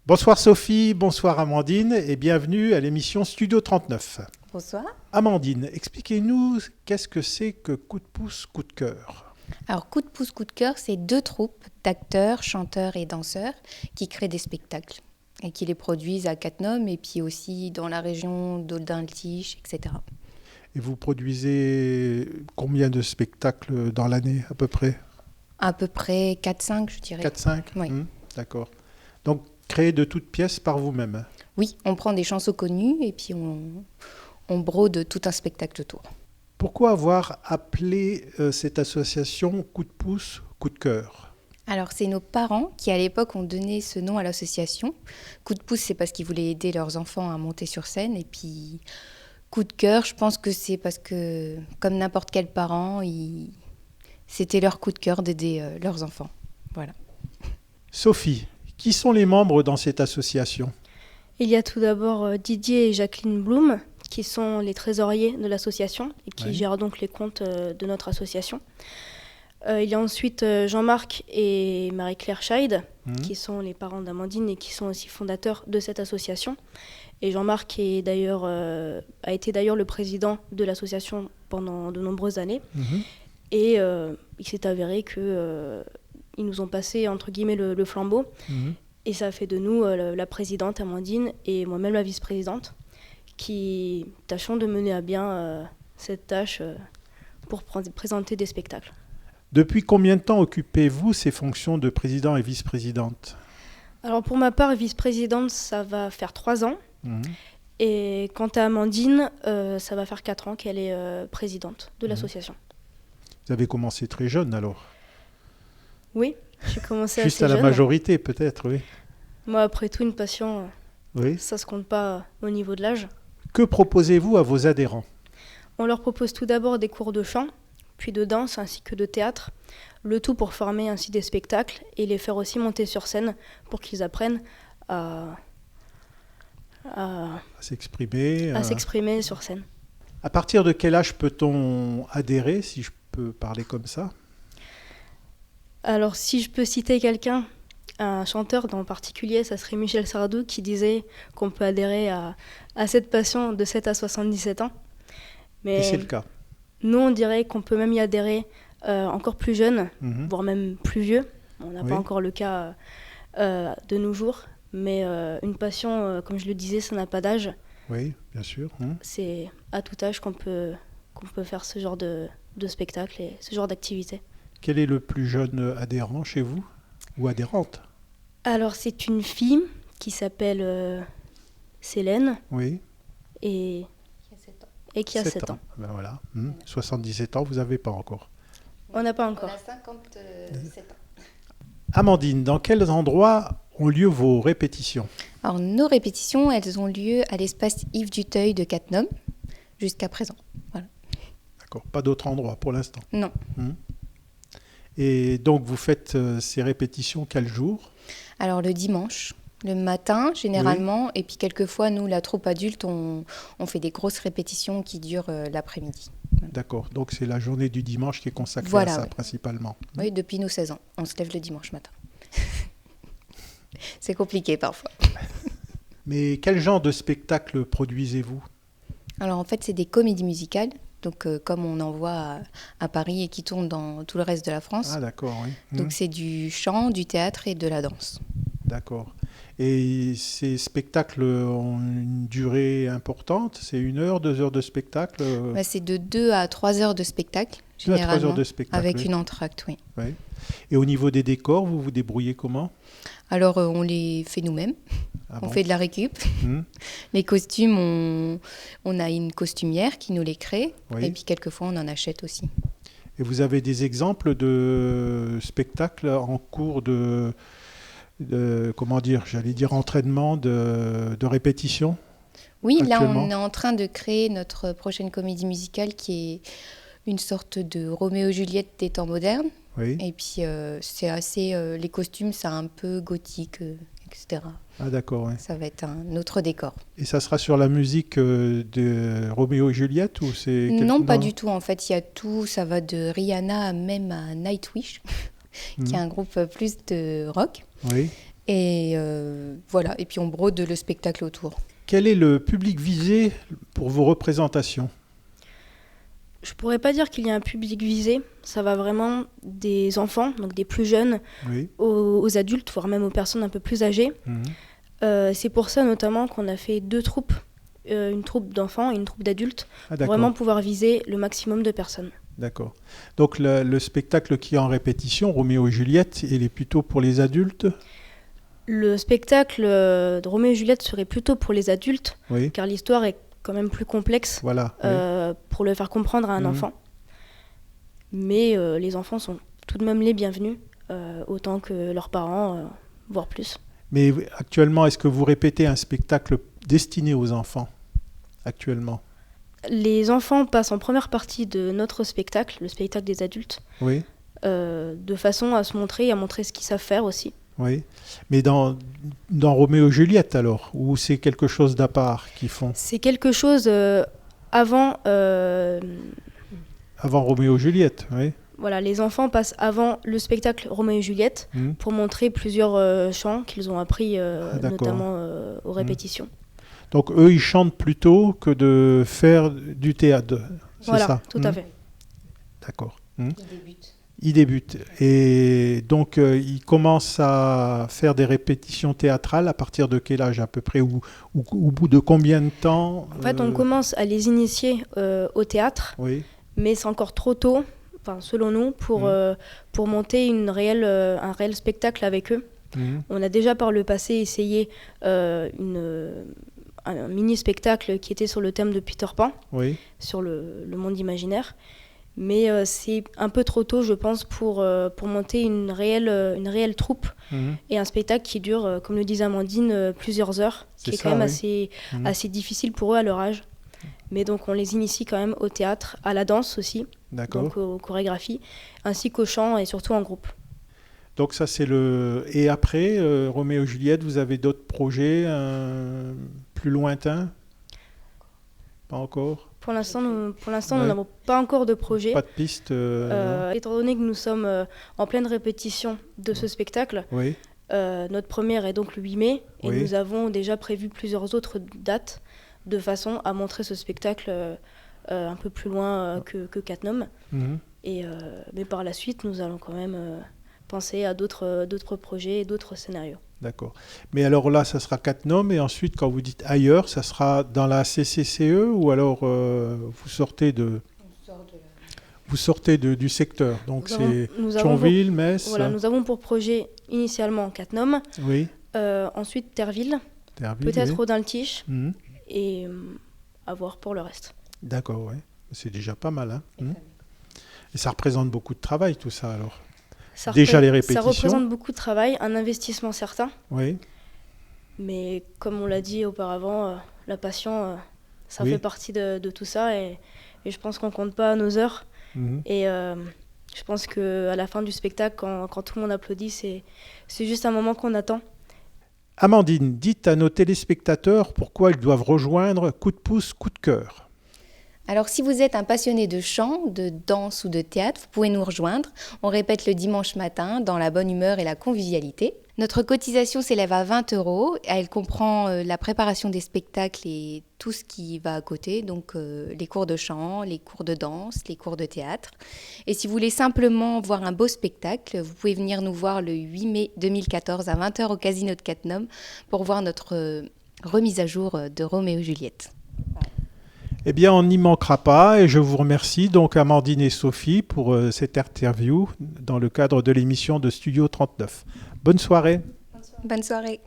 Bonsoir Sophie, bonsoir Amandine et bienvenue à l'émission Studio 39. Bonsoir. Amandine, expliquez-nous qu'est-ce que c'est que Coup de pouce, coup de cœur. Alors, Coup de pouce, coup de cœur, c'est 2 troupes d'acteurs, chanteurs et danseurs qui créent des spectacles et qui les produisent à Cattenom et puis aussi dans la région d'Aulden-le-Tiche, etc. Et vous produisez combien de spectacles dans l'année à peu près ? À peu près 4-5, je dirais. 4-5 ? Oui. D'accord. Donc, créé de toutes pièces par vous-même ? Oui, on prend des chansons connues et puis on brode tout un spectacle autour. Pourquoi avoir appelé cette association Coup de pouce, coup de cœur ? Alors, c'est nos parents qui, à l'époque, ont donné ce nom à l'association. Coup de pouce, c'est parce qu'ils voulaient aider leurs enfants à monter sur scène. Et puis, coup de cœur, je pense que c'est parce que, comme n'importe quel parent, c'était leur coup de cœur d'aider leurs enfants. Voilà. Sophie, qui sont les membres dans cette association ? Il y a tout d'abord Didier et Jacqueline Blum, qui sont les trésoriers de l'association et qui gèrent donc les comptes de notre association. Il y a ensuite Jean-Marc et Marie-Claire Scheid, qui sont les parents d'Amandine et qui sont aussi fondateurs de cette association. Et Jean-Marc a été d'ailleurs le président de l'association pendant de nombreuses années. Et il s'est avéré qu'ils nous ont passé, entre guillemets, le flambeau. Et ça a fait de nous la présidente Amandine et moi-même la vice-présidente qui tâchons de mener à bien cette tâche pour présenter des spectacles. Depuis combien de temps occupez-vous ces fonctions de président et vice-présidente ? Alors pour ma part, vice-présidente, ça va faire 3 ans. Et quant à Amandine, ça va faire 4 ans qu'elle est présidente de l'association. Vous avez commencé très jeune alors ? Oui, j'ai commencé Juste assez à la jeune. majorité peut-être, oui. Moi, après tout, une passion, Oui. ça se compte pas au niveau de l'âge. Que proposez-vous à vos adhérents ? On leur propose tout d'abord des cours de chant, puis de danse ainsi que de théâtre, le tout pour former ainsi des spectacles et les faire aussi monter sur scène pour qu'ils apprennent à s'exprimer sur scène. À partir de quel âge peut-on adhérer, si je peux parler comme ça ? Alors si je peux citer quelqu'un, un chanteur en particulier, ça serait Michel Sardou qui disait qu'on peut adhérer à cette passion de 7 à 77 ans. Mais et c'est le cas. Nous, on dirait qu'on peut même y adhérer encore plus jeune, voire même plus vieux. On n'a pas encore le cas de nos jours. Mais une passion, comme je le disais, ça n'a pas d'âge. Oui, bien sûr. C'est à tout âge qu'on peut faire ce genre de spectacle et ce genre d'activité. Quel est le plus jeune adhérent chez vous ou adhérente ? Alors, c'est une fille qui s'appelle Célène. Oui. Et qui a 7 ans. Ben voilà. 77 ans, vous n'avez pas encore. On n'a pas encore. On a 57 ans. Amandine, dans quels endroits ont lieu vos répétitions ? Alors, nos répétitions, elles ont lieu à l'espace Yves Duteuil de Cattenom, jusqu'à présent. Voilà. D'accord, pas d'autres endroits pour l'instant ? Non. Et donc, vous faites ces répétitions quel jour ? Alors, le dimanche, le matin, généralement, et puis quelquefois, nous, la troupe adulte, on fait des grosses répétitions qui durent l'après-midi. Voilà. D'accord, donc c'est la journée du dimanche qui est consacrée à ça, principalement. Oui, depuis nos 16 ans, on se lève le dimanche matin. C'est compliqué parfois. Mais quel genre de spectacle produisez-vous ? Alors, en fait, c'est des comédies musicales. Donc, comme on en voit à Paris et qui tournent dans tout le reste de la France. Ah, d'accord, oui. Donc, c'est du chant, du théâtre et de la danse. D'accord. Et ces spectacles ont une durée importante ? C'est 1 heure, 2 heures de spectacle ? C'est de 2 à 3 heures de spectacle, 2 à 3 généralement, heures de spectacle, avec une entracte, oui. Et au niveau des décors, vous vous débrouillez comment ? Alors, on les fait nous-mêmes. On fait de la récup. Les costumes, on a une costumière qui nous les crée. Et puis, quelquefois, on en achète aussi. Et vous avez des exemples de spectacles en cours de entraînement, de répétition ? Oui, là, on est en train de créer notre prochaine comédie musicale qui est une sorte de Roméo et Juliette des temps modernes. Oui. Et puis, c'est assez... les costumes, c'est un peu gothique, etc. Ah d'accord, ouais. Ça va être un autre décor. Et ça sera sur la musique de Roméo et Juliette ou c'est Non, pas du tout. En fait, il y a tout. Ça va de Rihanna même à Nightwish, qui est un groupe plus de rock. Oui. Et voilà. Et puis on brode le spectacle autour. Quel est le public visé pour vos représentations ? Je pourrais pas dire qu'il y a un public visé. Ça va vraiment des enfants, donc des plus jeunes, Oui. aux adultes, voire même aux personnes un peu plus âgées. C'est pour ça notamment qu'on a fait 2 troupes, une troupe d'enfants et une troupe d'adultes, pour vraiment pouvoir viser le maximum de personnes. D'accord. Donc le spectacle qui est en répétition, Roméo et Juliette, il est plutôt pour les adultes ? Le spectacle de Roméo et Juliette serait plutôt pour les adultes, Oui. car l'histoire est quand même plus complexe Voilà. pour le faire comprendre à un enfant. Mais les enfants sont tout de même les bienvenus, autant que leurs parents, voire plus. Mais actuellement, est-ce que vous répétez un spectacle destiné aux enfants actuellement ? Les enfants passent en première partie de notre spectacle, le spectacle des adultes, Oui. de façon à se montrer et à montrer ce qu'ils savent faire aussi. Oui. Mais dans Roméo et Juliette alors, ou c'est quelque chose d'à part qu'ils font ? C'est quelque chose avant... Avant Roméo et Juliette, oui. Voilà, les enfants passent avant le spectacle Roméo et Juliette pour montrer plusieurs chants qu'ils ont appris notamment aux répétitions. Donc eux, ils chantent plutôt que de faire du théâtre, c'est voilà, ça ? Tout à fait. D'accord. Ils débutent. Ils débutent. Et donc, ils commencent à faire des répétitions théâtrales à partir de quel âge à peu près ou au bout de combien de temps En fait, on commence à les initier au théâtre, mais c'est encore trop tôt, selon nous, pour monter un réel spectacle avec eux. On a déjà par le passé essayé un mini-spectacle qui était sur le thème de Peter Pan, sur le monde imaginaire. Mais c'est un peu trop tôt, je pense, pour monter une réelle troupe et un spectacle qui dure, comme le disait Amandine, plusieurs heures, qui est quand même assez difficile pour eux à leur âge. Mais donc on les initie quand même au théâtre, à la danse aussi, donc aux chorégraphies, ainsi qu'au chant et surtout en groupe. Donc ça c'est le... Et après, Roméo et Juliette, vous avez d'autres projets plus lointains ? Pas encore ? Pour l'instant, nous n'avons pas encore de projet. Pas de piste étant donné que nous sommes en pleine répétition de ce spectacle, notre première est donc le 8 mai, et nous avons déjà prévu plusieurs autres dates de façon à montrer ce spectacle un peu plus loin que Cattenom. Mais par la suite, nous allons quand même penser à d'autres projets et d'autres scénarios. D'accord. Mais alors là, ça sera Cattenom, et ensuite, quand vous dites ailleurs, ça sera dans la CCCE ou alors vous sortez du secteur. Donc c'est Thionville, Metz. Voilà, nous avons pour projet initialement Cattenom, ensuite Terreville, peut-être Rodin-le-Tiche, et à voir pour le reste. D'accord, ouais. C'est déjà pas mal. Hein. Et ça représente beaucoup de travail, tout ça alors. Déjà les répétitions. Ça représente beaucoup de travail, un investissement certain. Oui. Mais comme on l'a dit auparavant, la passion, ça fait partie de tout ça. Et je pense qu'on ne compte pas nos heures. Et je pense qu'à la fin du spectacle, quand tout le monde applaudit, c'est juste un moment qu'on attend. Amandine, dites à nos téléspectateurs pourquoi ils doivent rejoindre Coup de pouce, coup de cœur. Alors, si vous êtes un passionné de chant, de danse ou de théâtre, vous pouvez nous rejoindre. On répète le dimanche matin dans la bonne humeur et la convivialité. Notre cotisation s'élève à 20 €. Elle comprend la préparation des spectacles et tout ce qui va à côté, donc les cours de chant, les cours de danse, les cours de théâtre. Et si vous voulez simplement voir un beau spectacle, vous pouvez venir nous voir le 8 mai 2014 à 20 h au Casino de Cattenom pour voir notre remise à jour de Roméo et Juliette. Eh bien, on n'y manquera pas et je vous remercie donc Amandine et Sophie pour cette interview dans le cadre de l'émission de Studio 39. Bonne soirée. Bonne soirée.